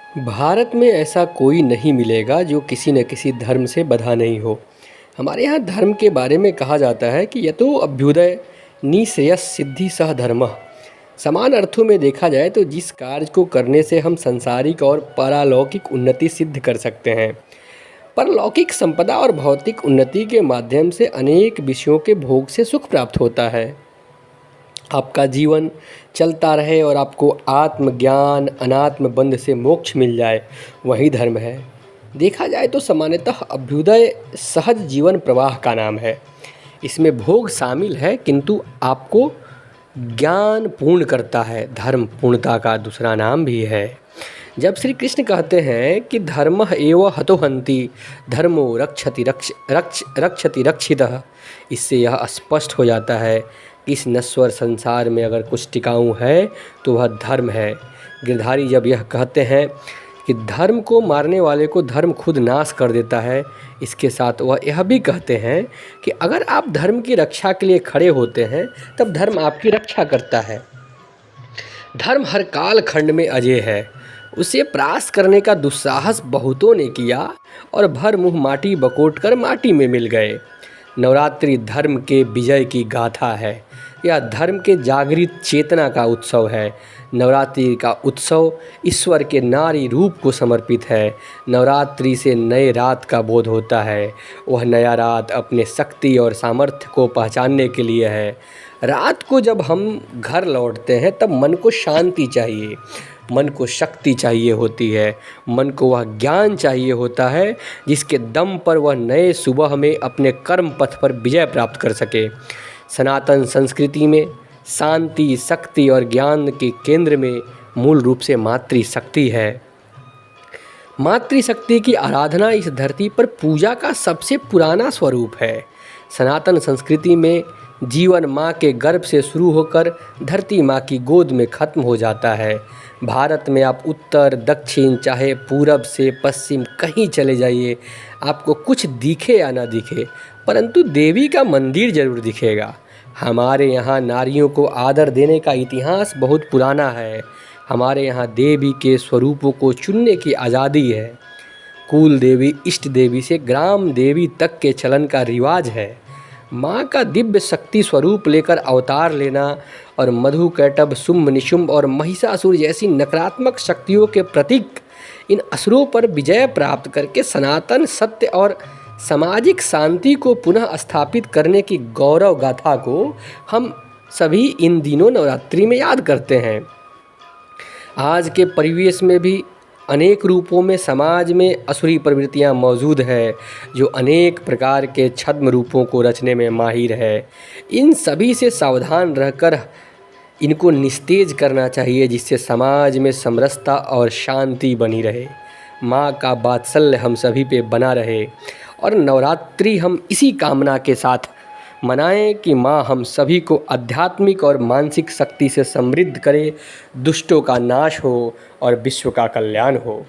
भारत में ऐसा कोई नहीं मिलेगा जो किसी न किसी धर्म से बँधा नहीं हो। हमारे यहाँ धर्म के बारे में कहा जाता है कि यतो अभ्युदय निश्रेयस सिद्धि सह धर्मः। समान अर्थों में देखा जाए तो जिस कार्य को करने से हम सांसारिक और पारलौकिक उन्नति सिद्ध कर सकते हैं, परलौकिक संपदा और भौतिक उन्नति के माध्यम से अनेक विषयों के भोग से सुख प्राप्त होता है, आपका जीवन चलता रहे और आपको आत्मज्ञान अनात्म बंध से मोक्ष मिल जाए, वही धर्म है। देखा जाए तो सामान्यतः अभ्युदय सहज जीवन प्रवाह का नाम है। इसमें भोग शामिल है किंतु आपको ज्ञान पूर्ण करता है। धर्म पूर्णता का दूसरा नाम भी है। जब श्री कृष्ण कहते हैं कि धर्मः एव हतोहन्ति धर्मो रक्षति रक्षितः, इससे यह स्पष्ट हो जाता है कि इस नश्वर संसार में अगर कुछ टिकाऊ है तो वह धर्म है। गिरधारी जब यह कहते हैं कि धर्म को मारने वाले को धर्म खुद नाश कर देता है, इसके साथ वह यह भी कहते हैं कि अगर आप धर्म की रक्षा के लिए खड़े होते हैं तब धर्म आपकी रक्षा करता है। धर्म हर काल खंड में अजेय है। उसे परास्त करने का दुस्साहस बहुतों ने किया और भर मुँह माटी बकोट कर माटी में मिल गए। नवरात्रि धर्म के विजय की गाथा है। यह धर्म के जागृत चेतना का उत्सव है। नवरात्रि का उत्सव ईश्वर के नारी रूप को समर्पित है। नवरात्रि से नए रात का बोध होता है। वह नया रात अपने शक्ति और सामर्थ्य को पहचानने के लिए है। रात को जब हम घर लौटते हैं तब मन को शांति चाहिए, मन को शक्ति चाहिए होती है, मन को वह ज्ञान चाहिए होता है जिसके दम पर वह नए सुबह में अपने कर्म पथ पर विजय प्राप्त कर सके। सनातन संस्कृति में शांति, शक्ति और ज्ञान के केंद्र में मूल रूप से मातृशक्ति है। मातृशक्ति की आराधना इस धरती पर पूजा का सबसे पुराना स्वरूप है। सनातन संस्कृति में जीवन माँ के गर्भ से शुरू होकर धरती माँ की गोद में खत्म हो जाता है। भारत में आप उत्तर दक्षिण चाहे पूरब से पश्चिम कहीं चले जाइए, आपको कुछ दिखे या ना दिखे परंतु देवी का मंदिर जरूर दिखेगा। हमारे यहाँ नारियों को आदर देने का इतिहास बहुत पुराना है। हमारे यहाँ देवी के स्वरूपों को चुनने की आज़ादी है। कुल देवी, इष्ट देवी से ग्राम देवी तक के चलन का रिवाज है। माँ का दिव्य शक्ति स्वरूप लेकर अवतार लेना और मधु कैटभ, शुंभ निशुंभ और महिषासुर जैसी नकारात्मक शक्तियों के प्रतीक इन असुरों पर विजय प्राप्त करके सनातन सत्य और सामाजिक शांति को पुनः स्थापित करने की गौरव गाथा को हम सभी इन दिनों नवरात्रि में याद करते हैं। आज के परिवेश में भी अनेक रूपों में समाज में असुरी प्रवृत्तियां मौजूद है जो अनेक प्रकार के छद्म रूपों को रचने में माहिर है। इन सभी से सावधान रहकर इनको निस्तेज करना चाहिए जिससे समाज में समरसता और शांति बनी रहे। माँ का वात्सल्य हम सभी पे बना रहे और नवरात्रि हम इसी कामना के साथ मनाएं कि माँ हम सभी को आध्यात्मिक और मानसिक शक्ति से समृद्ध करे, दुष्टों का नाश हो और विश्व का कल्याण हो।